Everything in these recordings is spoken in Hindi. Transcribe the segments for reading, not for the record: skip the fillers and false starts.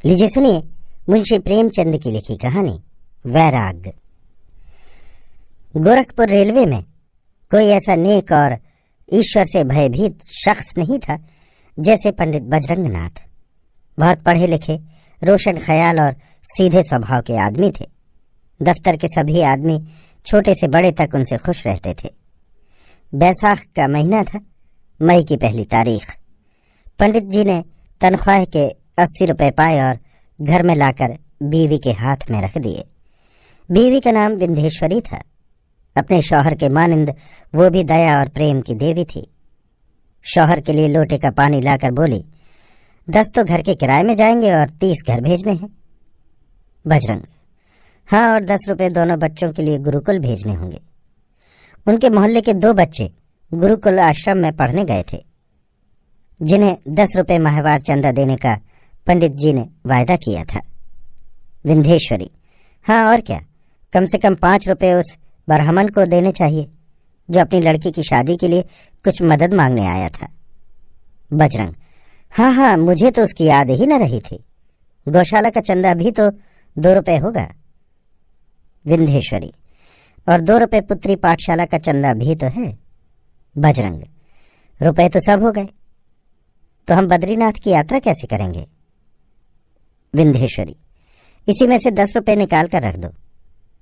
लीजिए सुनिए मुंशी प्रेमचंद की लिखी कहानी वैराग। गोरखपुर रेलवे में कोई ऐसा नेक और ईश्वर से भयभीत शख्स नहीं था जैसे पंडित बजरंग नाथ। बहुत पढ़े लिखे, रोशन ख्याल और सीधे स्वभाव के आदमी थे। दफ्तर के सभी आदमी छोटे से बड़े तक उनसे खुश रहते थे। बैसाख का महीना था, मई की पहली तारीख। पंडित जी ने तनख्वाह के 80 रुपए पाए और घर में लाकर बीवी के हाथ में रख दिए। बीवी का नाम विंध्येश्वरी था। अपने शौहर के मानिंद वो भी दया और प्रेम की देवी थी। शौहर के लिए लोटे का पानी लाकर बोली, 10 तो घर के किराए में जाएंगे और 30 घर भेजने हैं। बजरंग, हाँ, और 10 रुपए दोनों बच्चों के लिए गुरुकुल भेजने होंगे। उनके मोहल्ले के 2 बच्चे गुरुकुल आश्रम में पढ़ने गए थे, जिन्हें 10 रुपए माहवार चंदा देने का पंडित जी ने वायदा किया था। विंध्येश्वरी, हाँ और क्या, कम से कम 5 रुपए उस ब्राह्मण को देने चाहिए जो अपनी लड़की की शादी के लिए कुछ मदद मांगने आया था। बजरंग, हाँ हाँ, मुझे तो उसकी याद ही न रही थी। गौशाला का चंदा भी तो 2 रुपए होगा। विंध्येश्वरी, और 2 रुपए पुत्री पाठशाला का चंदा भी तो है। बजरंग, रुपए तो सब हो गए, तो हम बद्रीनाथ की यात्रा कैसे करेंगे? विंध्येश्वरी, इसी में से 10 रुपए निकाल कर रख दो।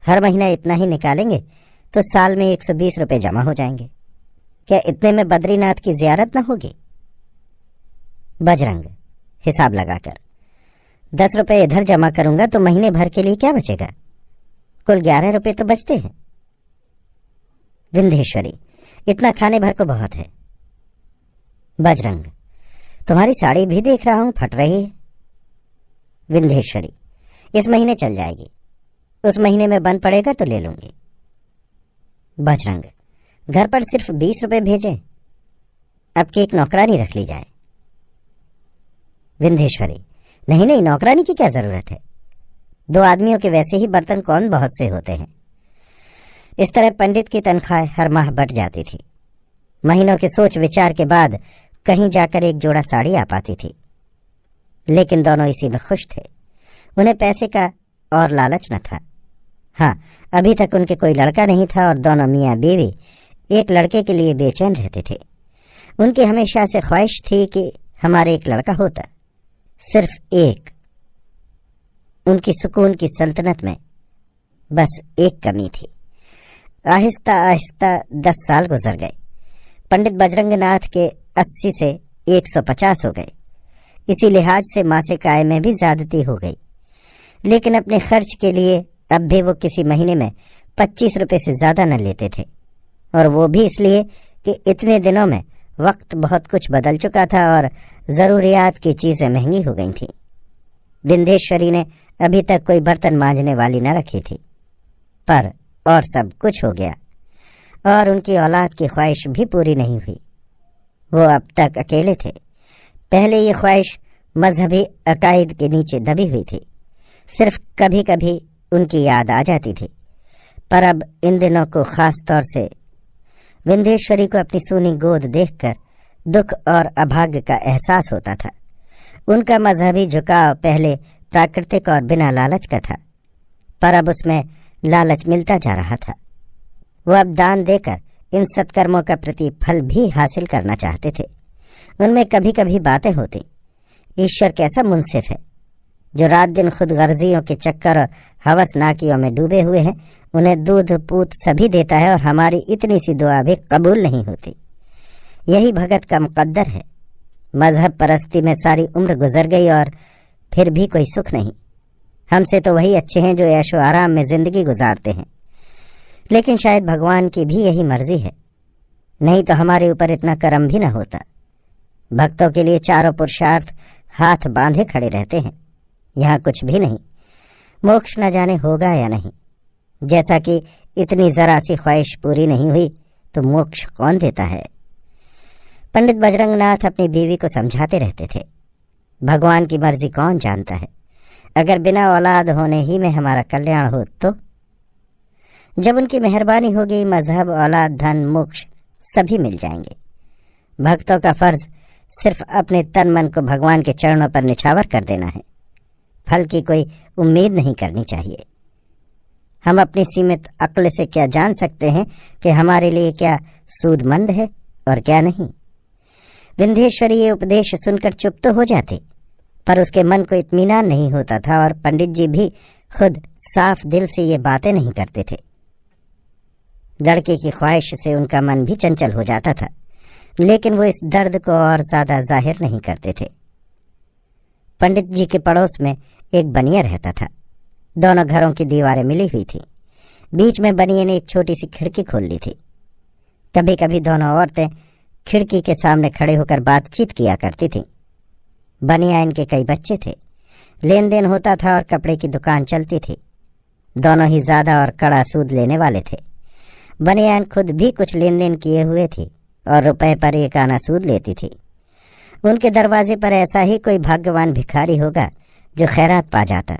हर महीना इतना ही निकालेंगे तो साल में 120 रुपए जमा हो जाएंगे। क्या इतने में बद्रीनाथ की जियारत न होगी? बजरंग, हिसाब लगाकर 10 रुपए इधर जमा करूंगा तो महीने भर के लिए क्या बचेगा? कुल 11 रुपए तो बचते हैं। विंध्येश्वरी, इतना खाने भर को बहुत है। बजरंग, तुम्हारी साड़ी भी देख रहा हूं फट रही है। विंध्येश्वरी, इस महीने चल जाएगी, उस महीने में बंद पड़ेगा तो ले लूंगी। बजरंग, घर पर सिर्फ 20 रुपए भेजें, अब की एक नौकरानी रख ली जाए। विंध्येश्वरी, नहीं नहीं, नौकरानी की क्या जरूरत है, 2 आदमियों के वैसे ही बर्तन कौन बहुत से होते हैं। इस तरह पंडित की तनख्वाह हर माह बट जाती थी। महीनों के सोच विचार के बाद कहीं जाकर एक जोड़ा साड़ी आ पाती थी, लेकिन दोनों इसी में खुश थे। उन्हें पैसे का और लालच न था। हाँ, अभी तक उनके कोई लड़का नहीं था और दोनों मियाँ बीवी एक लड़के के लिए बेचैन रहते थे। उनकी हमेशा से ख्वाहिश थी कि हमारे एक लड़का होता, सिर्फ एक। उनकी सुकून की सल्तनत में बस एक कमी थी। आहिस्ता आहिस्ता 10 साल गुजर गए। पंडित बजरंग नाथ के 80 से 150 हो गए। इसी लिहाज से मासिक आय में भी ज्यादती हो गई, लेकिन अपने खर्च के लिए अब भी वो किसी महीने में 25 रुपए से ज्यादा न लेते थे, और वो भी इसलिए कि इतने दिनों में वक्त बहुत कुछ बदल चुका था और जरूरियात की चीजें महंगी हो गई थीं। विंध्येश्वरी ने अभी तक कोई बर्तन मांजने वाली न रखी थी, पर और सब कुछ हो गया और उनकी औलाद की ख्वाहिश भी पूरी नहीं हुई। वो अब तक अकेले थे। पहले ये ख्वाहिश मजहबी अकायद के नीचे दबी हुई थी, सिर्फ कभी कभी उनकी याद आ जाती थी, पर अब इन दिनों को खास तौर से विंध्येश्वरी को अपनी सूनी गोद देखकर दुख और अभाग्य का एहसास होता था। उनका मजहबी झुकाव पहले प्राकृतिक और बिना लालच का था, पर अब उसमें लालच मिलता जा रहा था। वो अब दान देकर इन सत्कर्मों का प्रतिफल भी हासिल करना चाहते थे। उनमें कभी कभी बातें होती, ईश्वर कैसा मुंसिफ है, जो रात दिन खुद गर्जियों के चक्कर और हवसनाकियों में डूबे हुए हैं, उन्हें दूध पूत सभी देता है और हमारी इतनी सी दुआ भी कबूल नहीं होती। यही भगत का मुकद्दर है। मजहब परस्ती में सारी उम्र गुजर गई और फिर भी कोई सुख नहीं। हमसे तो वही अच्छे हैं जो ऐशो आराम में जिंदगी गुजारते हैं, लेकिन शायद भगवान की भी यही मर्जी है, नहीं तो हमारे ऊपर इतना करम भी न होता। भक्तों के लिए चारों पुरुषार्थ हाथ बांधे खड़े रहते हैं, यहाँ कुछ भी नहीं। मोक्ष न जाने होगा या नहीं। जैसा कि इतनी जरा सी ख्वाहिश पूरी नहीं हुई तो मोक्ष कौन देता है? पंडित बजरंग नाथ अपनी बीवी को समझाते रहते थे, भगवान की मर्जी कौन जानता है। अगर बिना औलाद होने ही में हमारा कल्याण हो तो जब उनकी मेहरबानी होगी, मजहब, औलाद, धन, मोक्ष सभी मिल जाएंगे। भक्तों का फर्ज सिर्फ अपने तन मन को भगवान के चरणों पर निछावर कर देना है। फल की कोई उम्मीद नहीं करनी चाहिए। हम अपनी सीमित अक्ल से क्या जान सकते हैं कि हमारे लिए क्या सूदमंद है और क्या नहीं। विंध्येश्वरी ये उपदेश सुनकर चुप तो हो जाते, पर उसके मन को इत्मीनान नहीं होता था और पंडित जी भी खुद साफ दिल से ये बातें नहीं करते थे। लड़के की ख्वाहिश से उनका मन भी चंचल हो जाता था, लेकिन वो इस दर्द को और ज्यादा जाहिर नहीं करते थे। पंडित जी के पड़ोस में एक बनिया रहता था। दोनों घरों की दीवारें मिली हुई थी। बीच में बनिए ने एक छोटी सी खिड़की खोल ली थी। कभी कभी दोनों औरतें खिड़की के सामने खड़े होकर बातचीत किया करती थीं। बनिया इनके कई बच्चे थे। लेन देन होता था और कपड़े की दुकान चलती थी। दोनों ही ज्यादा और कड़ा सूद लेने वाले थे। बनियान खुद भी कुछ लेन देन किए हुए थी और रुपए पर एक आना सूद लेती थी। उनके दरवाजे पर ऐसा ही कोई भाग्यवान भिखारी होगा जो खैरात पा जाता,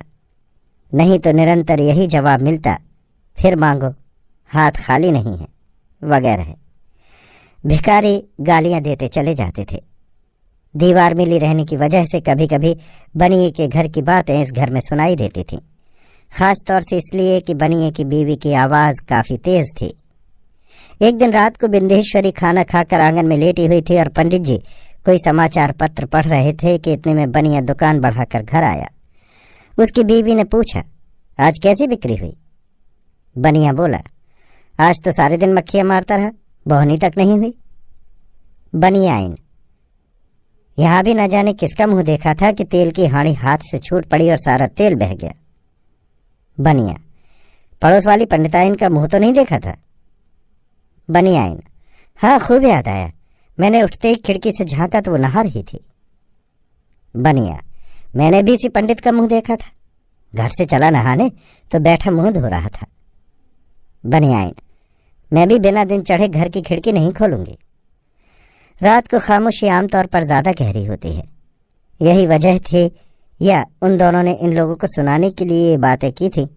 नहीं तो निरंतर यही जवाब मिलता, फिर मांगो, हाथ खाली नहीं है, वगैरह। भिखारी गालियां देते चले जाते थे। दीवार मिली रहने की वजह से कभी कभी बनिए के घर की बातें इस घर में सुनाई देती थीं, खास तौर से इसलिए कि बनिए की बीवी की आवाज काफी तेज थी। एक दिन रात को विंध्येश्वरी खाना खाकर आंगन में लेटी हुई थी और पंडित जी कोई समाचार पत्र पढ़ रहे थे कि इतने में बनिया दुकान बढ़ाकर घर आया। उसकी बीवी ने पूछा, आज कैसी बिक्री हुई? बनिया बोला, आज तो सारे दिन मक्खियां मारता रहा, बोहनी तक नहीं हुई। बनियाइन, यहां भी न जाने किसका मुंह देखा था कि तेल की हांडी हाथ से छूट पड़ी और सारा तेल बह गया। बनिया, पड़ोस वाली पंडिताइन का मुंह तो नहीं देखा था? बनियाइन, हाँ, खूब याद आया, मैंने उठते ही खिड़की से झांका तो वो नहा रही थी। बनिया, मैंने भी इसी पंडित का मुंह देखा था, घर से चला नहाने तो बैठा मुंह धो रहा था। बनियाइन, मैं भी बिना दिन चढ़े घर की खिड़की नहीं खोलूंगी। रात को खामोशी आमतौर पर ज्यादा गहरी होती है। यही वजह थी या उन दोनों ने इन लोगों को सुनाने के लिए ये बातें की थी,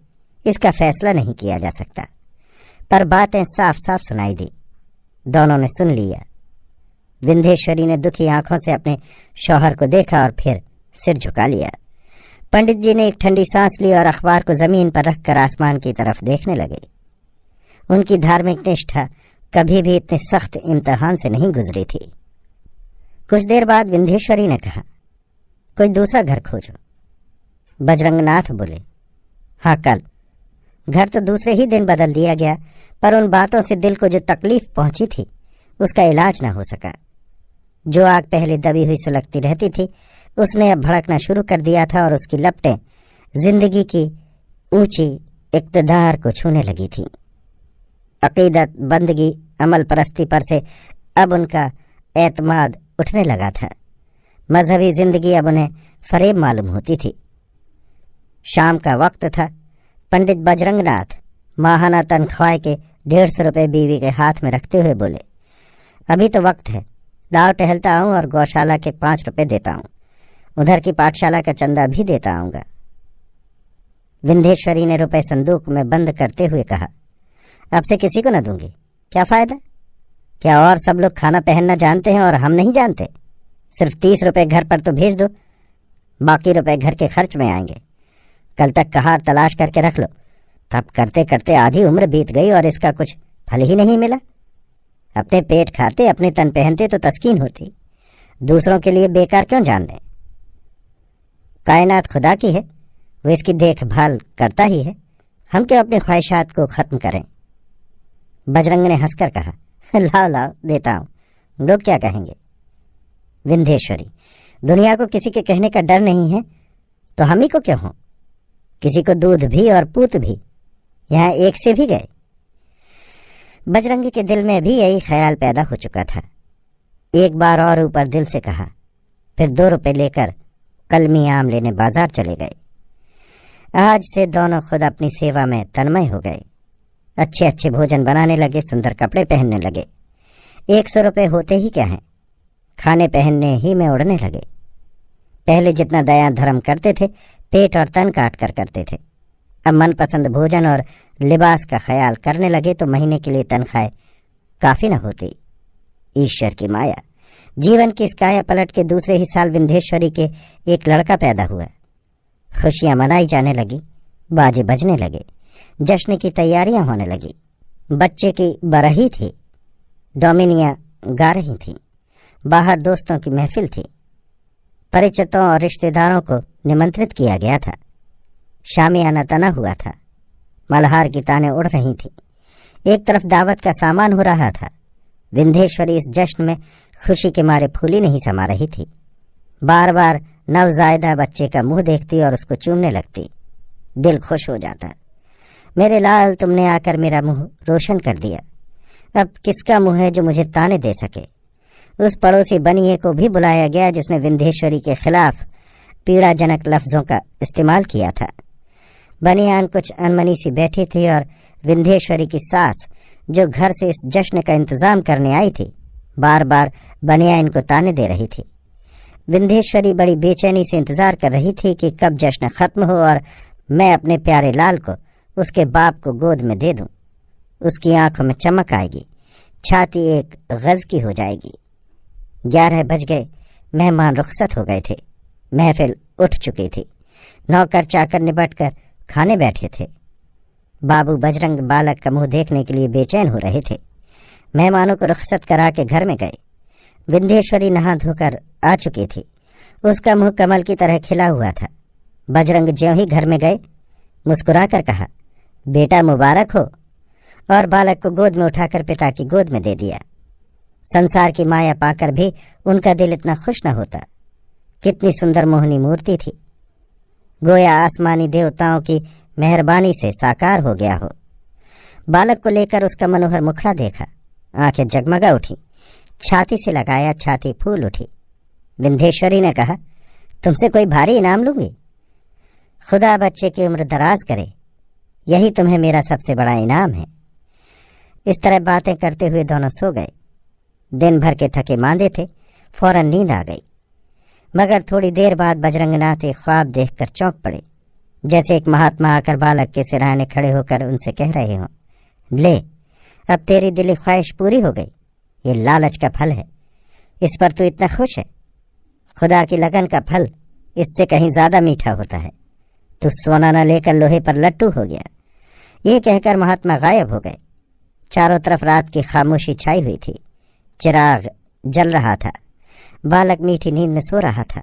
इसका फैसला नहीं किया जा सकता, पर बातें साफ साफ सुनाई दी। दोनों ने सुन लिया। विंध्येश्वरी ने दुखी आंखों से अपने शौहर को देखा और फिर सिर झुका लिया। पंडित जी ने एक ठंडी सांस ली और अखबार को जमीन पर रखकर आसमान की तरफ देखने लगे। उनकी धार्मिक निष्ठा कभी भी इतने सख्त इम्तिहान से नहीं गुजरी थी। कुछ देर बाद विंध्येश्वरी ने कहा, कोई दूसरा घर खोजो। बजरंगनाथ बोले, हाँ, कल। घर तो दूसरे ही दिन बदल दिया गया, पर उन बातों से दिल को जो तकलीफ पहुंची थी उसका इलाज न हो सका। जो आग पहले दबी हुई सुलगती रहती थी उसने अब भड़कना शुरू कर दिया था और उसकी लपटें जिंदगी की ऊंची इक़्तिदार को छूने लगी थीं। अकीदत, बंदगी, अमल परस्ती पर से अब उनका एतमाद उठने लगा था। मजहबी जिंदगी अब उन्हें फरेब मालूम होती थी। शाम का वक्त था। पंडित बजरंगनाथ माहाना तनख्वाह के 150 रुपये बीवी के हाथ में रखते हुए बोले, अभी तो वक्त है, लाओ टहलता आऊं और गौशाला के 5 रुपये देता हूं, उधर की पाठशाला का चंदा भी देता आऊंगा। विंध्येश्वरी ने रुपए संदूक में बंद करते हुए कहा, अब से किसी को न दूंगी, क्या फायदा? क्या और सब लोग खाना पहनना जानते हैं और हम नहीं जानते? सिर्फ 30 रुपये घर पर तो भेज दो, बाकी रुपए घर के खर्च में आएंगे। कल तक कहार तलाश करके रख लो। तब करते करते आधी उम्र बीत गई और इसका कुछ फल ही नहीं मिला। अपने पेट खाते, अपने तन पहनते तो तस्कीन होती, दूसरों के लिए बेकार क्यों जान दें? कायनात खुदा की है, वो इसकी देखभाल करता ही है, हम क्यों अपनी ख्वाहिशात को खत्म करें? बजरंग ने हंसकर कहा, लाओ लाओ देता हूं, लोग क्या कहेंगे? विंध्येश्वरी, दुनिया को किसी के कहने का डर नहीं है तो हम ही को क्यों हो? किसी को दूध भी और पूत भी, यहां एक से भी गए। बजरंग के दिल में भी यही ख्याल पैदा हो चुका था। एक बार और ऊपर दिल से कहा, फिर 2 रुपये लेकर कलमी आम लेने बाजार चले गए। आज से दोनों खुद अपनी सेवा में तन्मय हो गए। अच्छे अच्छे भोजन बनाने लगे, सुंदर कपड़े पहनने लगे। 100 रुपये होते ही क्या हैं, खाने पहनने ही में उड़ने लगे। पहले जितना दया धर्म करते थे, पेट और तन काट कर करते थे, अब मनपसंद भोजन और लिबास का ख्याल करने लगे तो महीने के लिए तनख्वाह काफी न होती। ईश्वर की माया। जीवन की इस काया पलट के दूसरे ही साल विंध्येश्वरी के एक लड़का पैदा हुआ। खुशियां मनाई जाने लगी, बाजे बजने लगे, जश्न की तैयारियां होने लगी। बच्चे की बरही थी, डोमिनिया गा रही थी, बाहर दोस्तों की महफिल थी, परिचितों और रिश्तेदारों को निमंत्रित किया गया था। शामियाना तना हुआ था, मल्हार की तानें उड़ रही थीं। एक तरफ दावत का सामान हो रहा था। विंध्येश्वरी इस जश्न में खुशी के मारे फूली नहीं समा रही थी। बार बार नवजायदा बच्चे का मुंह देखती और उसको चूमने लगती। दिल खुश हो जाता। मेरे लाल, तुमने आकर मेरा मुंह रोशन कर दिया। अब किसका मुंह है जो मुझे ताने दे सके। उस पड़ोसी बनिए को भी बुलाया गया जिसने विंध्येश्वरी के खिलाफ पीड़ाजनक लफ्जों का इस्तेमाल किया था। बनियान कुछ अनमनी सी बैठी थी और विंध्येश्वरी की सास, जो घर से इस जश्न का इंतजाम करने आई थी, बार बार बनियान को ताने दे रही थी। विंध्येश्वरी बड़ी बेचैनी से इंतजार कर रही थी कि कब जश्न खत्म हो और मैं अपने प्यारे लाल को उसके बाप को गोद में दे दूं। उसकी आंखों में चमक आएगी, छाती एक गज की हो जाएगी। 11 बज गए, मेहमान रुखसत हो गए थे, महफिल उठ चुकी थी। नौकर चाकर निपट कर खाने बैठे थे। बाबू बजरंग बालक का मुंह देखने के लिए बेचैन हो रहे थे। मेहमानों को रुखसत करा के घर में गए। विंध्येश्वरी नहा धोकर आ चुकी थी। उसका मुंह कमल की तरह खिला हुआ था। बजरंग ज्यों ही घर में गए, मुस्कुराकर कहा, बेटा मुबारक हो, और बालक को गोद में उठाकर पिता की गोद में दे दिया। संसार की माया पाकर भी उनका दिल इतना खुश न होता। कितनी सुंदर मोहनी मूर्ति थी, गोया आसमानी देवताओं की मेहरबानी से साकार हो गया हो। बालक को लेकर उसका मनोहर मुखड़ा देखा, आंखें जगमगा उठी, छाती से लगाया, छाती फूल उठी। विंध्येश्वरी ने कहा, तुमसे कोई भारी इनाम लूंगी। खुदा बच्चे की उम्र दराज करे, यही तुम्हें मेरा सबसे बड़ा इनाम है। इस तरह बातें करते हुए दोनों सो गए। दिन भर के थके मांदे थे, फौरन नींद आ गई। मगर थोड़ी देर बाद बजरंगनाथ एक ख्वाब देखकर चौंक पड़े, जैसे एक महात्मा आकर बालक के सिरहाने खड़े होकर उनसे कह रहे हों, ले, अब तेरी दिली ख्वाहिश पूरी हो गई। ये लालच का फल है, इस पर तू इतना खुश है। खुदा की लगन का फल इससे कहीं ज्यादा मीठा होता है। तू सोना न लेकर लोहे पर लट्टू हो गया। ये कहकर महात्मा गायब हो गए। चारों तरफ रात की खामोशी छाई हुई थी। चिराग जल रहा था। बालक मीठी नींद में सो रहा था,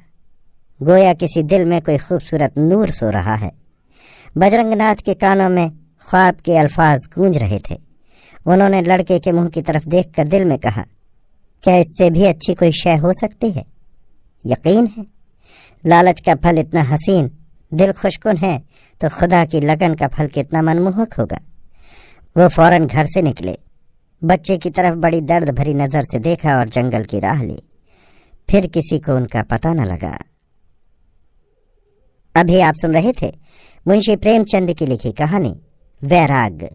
गोया किसी दिल में कोई खूबसूरत नूर सो रहा है। बजरंगनाथ के कानों में ख्वाब के अल्फाज गूंज रहे थे। उन्होंने लड़के के मुंह की तरफ देखकर दिल में कहा, क्या इससे भी अच्छी कोई शय हो सकती है? यकीन है, लालच का फल इतना हसीन, दिल खुशकुन है, तो खुदा की लगन का फल कितना मनमोहक होगा। वो फौरन घर से निकले। बच्चे की तरफ बड़ी दर्द भरी नजर से देखा और जंगल की राह ली। फिर किसी को उनका पता न लगा। अभी आप सुन रहे थे मुंशी प्रेमचंद की लिखी कहानी वैराग।